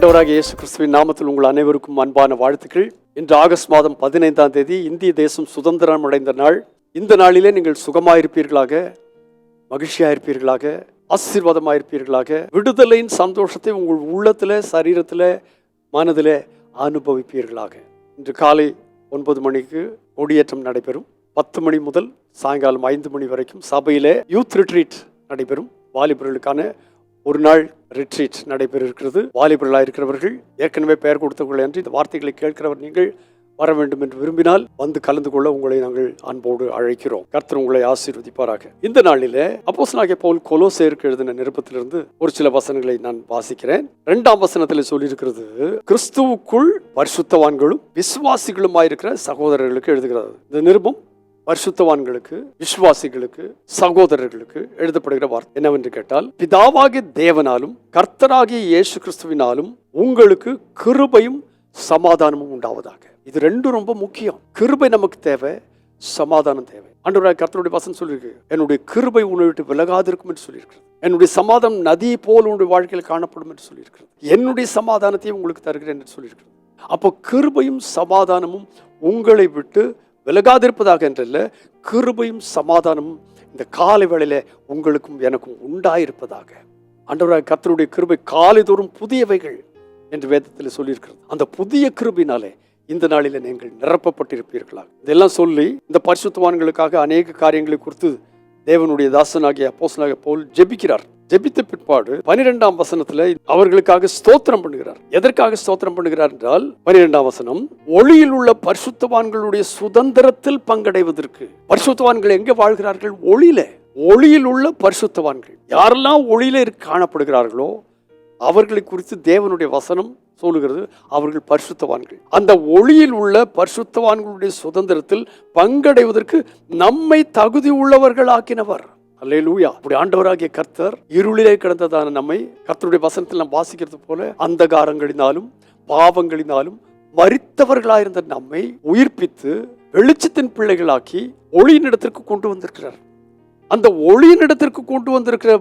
ஆண்டவராகிய இயேசு கிறிஸ்துவின் நாமத்தில் உங்கள் அனைவருக்கும் அன்பான வாழ்த்துக்கள். இன்று ஆகஸ்ட் மாதம் 15ஆம் தேதி இந்திய தேசம் சுதந்திரம் அடைந்த நாள். இந்த நாளிலே நீங்கள் சுகமாயிருப்பீர்களாக, மகிழ்ச்சியாயிருப்பீர்களாக, ஆசீர்வாதமாயிருப்பீர்களாக. விடுதலையின் சந்தோஷத்தை உங்கள் உள்ளத்தில், சரீரத்தில், மனதில் அனுபவிப்பீர்களாக. இன்று காலை 9 மணிக்கு கொடியேற்றம் நடைபெறும். 10 மணி முதல் சாயங்காலம் 5 மணி வரைக்கும் சபையிலே யூத் ரிட்ரீட் நடைபெறும். வாலிபர்களுக்கான ஒரு நாள் ரிட்ரீட் நடைபெற இருக்கிறது. வாலிபர்களாக இருக்கிறவர்கள், ஏற்கனவே பெயர் கொடுத்தவர்கள் என்று இந்த வார்த்தைகளை கேட்கிறவர் நீங்கள் வர வேண்டும் என்று விரும்பினால் வந்து கலந்து கொள்ள உங்களை நாங்கள் அன்போடு அழைக்கிறோம். கர்த்தர் உங்களை ஆசீர்வதிப்பாராக. இந்த நாளிலே அப்போஸ்தலனாகிய பவுல் கொலோசேயருக்கு எழுதின நிருபத்திலிருந்து ஒரு சில வசனங்களை நான் வாசிக்கிறேன். 2ஆம் வசனத்தில் சொல்லியிருக்கிறது, கிறிஸ்துவுக்குள் பரிசுத்தவான்களும் விசுவாசிகளுமாயிருக்கிற சகோதரர்களுக்கு எழுதுகிறது. இந்த நிருபம் பரிசுத்தவான்களுக்கு, விசுவாசிகளுக்கு, சகோதரர்களுக்கு எழுதப்படுகிற வார்த்தை என்னவென்று கேட்டால், பிதாவாகிய தேவனாலும் கர்த்தராகிய இயேசு கிறிஸ்துவினாலும் உங்களுக்கு கிருபையும் சமாதானமும் உண்டாவதாக. இது ரெண்டும் ரொம்ப முக்கியம். கிருபை நமக்கு தேவை, சமாதானம் தேவை. ஆண்டவராகிய கர்த்தருடைய வசனம் சொல்லியிருக்கு, என்னுடைய கிருபை உன்னை விட்டு விலகாதிருக்கும் என்று சொல்லியிருக்கிறது. என்னுடைய சமாதானம் நதியை போல் உன்னுடைய வாழ்க்கையில் காணப்படும் என்று சொல்லியிருக்கிறது. என்னுடைய சமாதானத்தையும் உங்களுக்கு தருகிறேன் என்று சொல்லியிருக்கிறது. அப்போ கிருபையும் சமாதானமும் உங்களை விட்டு விலகாதிருப்பதாக என்றல்ல, கிருபையும் சமாதானமும் இந்த காலை வேளையில உங்களுக்கும் எனக்கும் உண்டாயிருப்பதாக. ஆண்டவராகிய கர்த்தருடைய கிருபை காலைதோறும் புதியவைகள் என்று வேதத்தில் சொல்லியிருக்கிறது. அந்த புதிய கிருபையினாலே இந்த நாளில நீங்கள் நிரப்பப்பட்டிருப்பீர்களாக. இதெல்லாம் சொல்லி இந்த பரிசுத்தவான்களுக்காக அநேக காரியங்களை குறித்து தேவனுடைய தாசனாகிய அப்போஸ்தலனாகிய பவுல் ஜெபிக்கிறார். ஜெபித்த பிற்பாடு 12ஆம் வசனத்துல அவர்களுக்காக ஸ்தோத்திரம் பண்ணுகிறார். எதற்காக ஸ்தோத்திரம் பண்ணுகிறார் என்றால், 12ஆம் வசனம், ஒளியில் உள்ள பரிசுத்தவான்களுடைய சுதந்திரத்தில் பங்கடைவதற்கு. பரிசுத்தவான்கள் எங்கே வாழ்கிறார்கள்? ஒளியில. ஒளியில் உள்ள பரிசுத்தவான்கள் யாரெல்லாம் ஒளியில காணப்படுகிறார்களோ அவர்களை குறித்து தேவனுடைய வசனம் சொல்லுகிறது, அவர்கள் பரிசுத்தவான்கள். அந்த ஒளியில் உள்ள பரிசுத்தவான்களுடைய சுதந்திரத்தில் பங்கடைவதற்கு நம்மை தகுதி உள்ளவர்கள் ஆக்கினவர். அல்லேலூயா. அப்படி ஆண்டவராகிய கர்த்தர் இருளிலே கிடந்ததான நம்மை, கர்த்தருடைய வசனத்தில் நாம் வாசிக்கிறது போல, அந்தகாரங்களினாலும் பாவங்களினாலும் மரித்தவர்களாயிருந்த நம்மை உயிர்ப்பித்து வெளிச்சத்தின் பிள்ளைகளாக்கி ஒளியின் இடத்திற்கு கொண்டு வந்திருக்கிறார். அந்த ஒளியின் இடத்திற்கு கொண்டு வந்திருக்கிற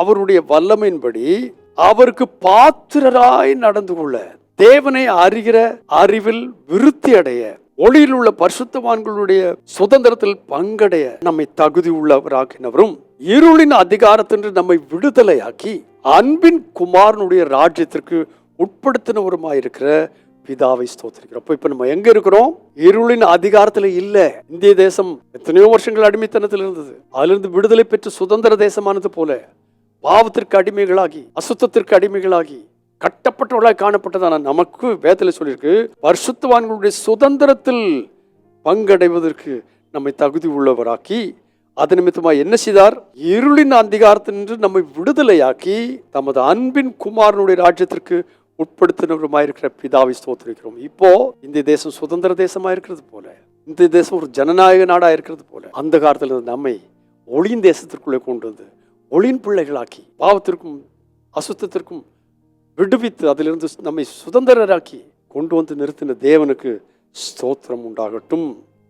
அவருடைய வல்லமையின்படி அவருக்கு பாத்திரராய் நடந்து கொள்ள, தேவனை அறிகிற அறிவில் விருத்தி அடைய, ஒளியில் உள்ள பரிசுத்தவான்களுடைய சுதந்திரத்தில் பங்கடைய நம்மை தகுதி உள்ளவராக்கினவரும், இருளின் அதிகாரத்தின்று நம்மை விடுதலையாக்கி அன்பின் குமாரனுடைய ராஜ்யத்திற்கு உட்படுத்தினவருமாயிருக்கிற பிதாவை ஸ்தோத்திரிக்கிறோம். இப்ப நம்ம எங்க இருக்கிறோம்? இருளின் அதிகாரத்துல இல்ல. இந்திய தேசம் எத்தனையோ வருஷங்கள் அடிமைத்தனத்தில் இருந்தது. அதிலிருந்து விடுதலை பெற்று சுதந்திர தேசமானது போல பாவத்திற்கு அடிமைகளாகி, அசுத்தத்திற்கு அடிமைகளாகி, கட்டப்பட்டவர்களாய் காணப்பட்டதான நமக்கு வேதத்தில் சொல்லியிருக்கு, பரிசுத்தவான்களுடைய சுதந்திரத்தில் பங்கடைவதற்கு நம்மை தகுதி உள்ளவராக்கி, அது நிமித்தமாக என்ன செய்தார்? இருளின் அதிகாரத்தினின்று நம்மை விடுதலையாக்கி தமது அன்பின் குமாரனுடைய ராஜ்யத்திற்கு உட்படுத்தினவருமாயிருக்கிற பிதாவை ஸ்தோத்திரிக்கிறோம். இப்போ இந்த தேசம் சுதந்திர தேசமா இருக்கிறது போல, இந்த தேசம் ஒரு ஜனநாயக நாடா இருக்கிறது போல, அந்த காலத்தில் இருந்து நம்மை ஒளியின் தேசத்திற்குள்ளே கொண்டு வந்து ஒளியின் பிள்ளைகளாக்கி, பாவத்திற்கும் அசுத்தத்திற்கும் விடுவித்து அதிலிருந்து நம்மை சுதந்திரராக்கி கொண்டு வந்து நிறுத்தின தேவனுக்கு ஸ்தோத்திரம் உண்டாகட்டும்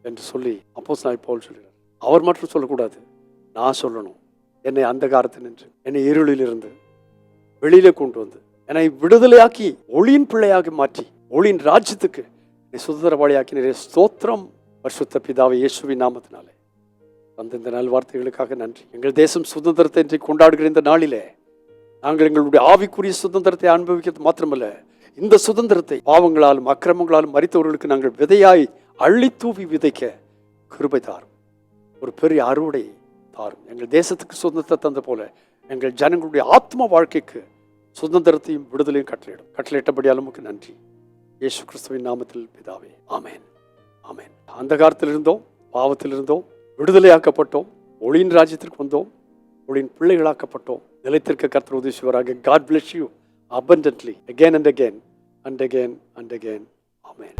என்று சொல்லி அப்போஸ்தலனாகிய பவுல் சொல்கிறார். அவர் மட்டும் சொல்லக்கூடாது, நான் சொல்லணும். என்னை அந்தகாரத்தில் நின்று, என்னை இருளில் இருந்து வெளியிலே கொண்டு வந்து என்னை விடுதலையாக்கி ஒளியின் பிள்ளையாக மாற்றி ஒளியின் ராஜ்யத்துக்கு என்னை சுதந்திரவாளியாக்கி நிறைய ஸ்தோத்திரம். பரிசுத்த பிதாவை இயேசுவின் நாமத்தினாலே வந்த இந்த நல்வார்த்தைகளுக்காக நன்றி. எங்கள் தேசம் சுதந்திரத்தை இன்றைக்கு கொண்டாடுகிற இந்த நாளிலே நாங்கள் எங்களுடைய ஆவிக்குரிய சுதந்திரத்தை அனுபவிக்கிறது மாத்திரமல்ல, இந்த சுதந்திரத்தை பாவங்களாலும் அக்கிரமங்களாலும் மரித்தவர்களுக்கு நாங்கள் விதையாய் அள்ளி தூவி விதைக்க கிருபை தாரும். ஒரு பெரிய அறுவடை தாரும். எங்கள் தேசத்துக்கு சுதந்திரத்தை தந்த போல எங்கள் ஜனங்களுடைய ஆத்ம வாழ்க்கைக்கு சுதந்திரத்தையும் விடுதலையும் கட்டளையிட்டபடியால் உமக்கு நன்றி. இயேசு கிறிஸ்துவின் நாமத்தில் பிதாவே, ஆமேன், ஆமேன். அந்த காலத்தில் இருந்தோம், பாவத்தில் இருந்தோம், விடுதலையாக்கப்பட்டோம், ஒளியின் ராஜ்யத்திற்கு வந்தோம், ஒளியின் பிள்ளைகளாக்கப்பட்டோம். நிலைத்திருக்க கர்த்தர் உதவி செய்வாராக. God bless you abundantly again and again and again and again. Amen.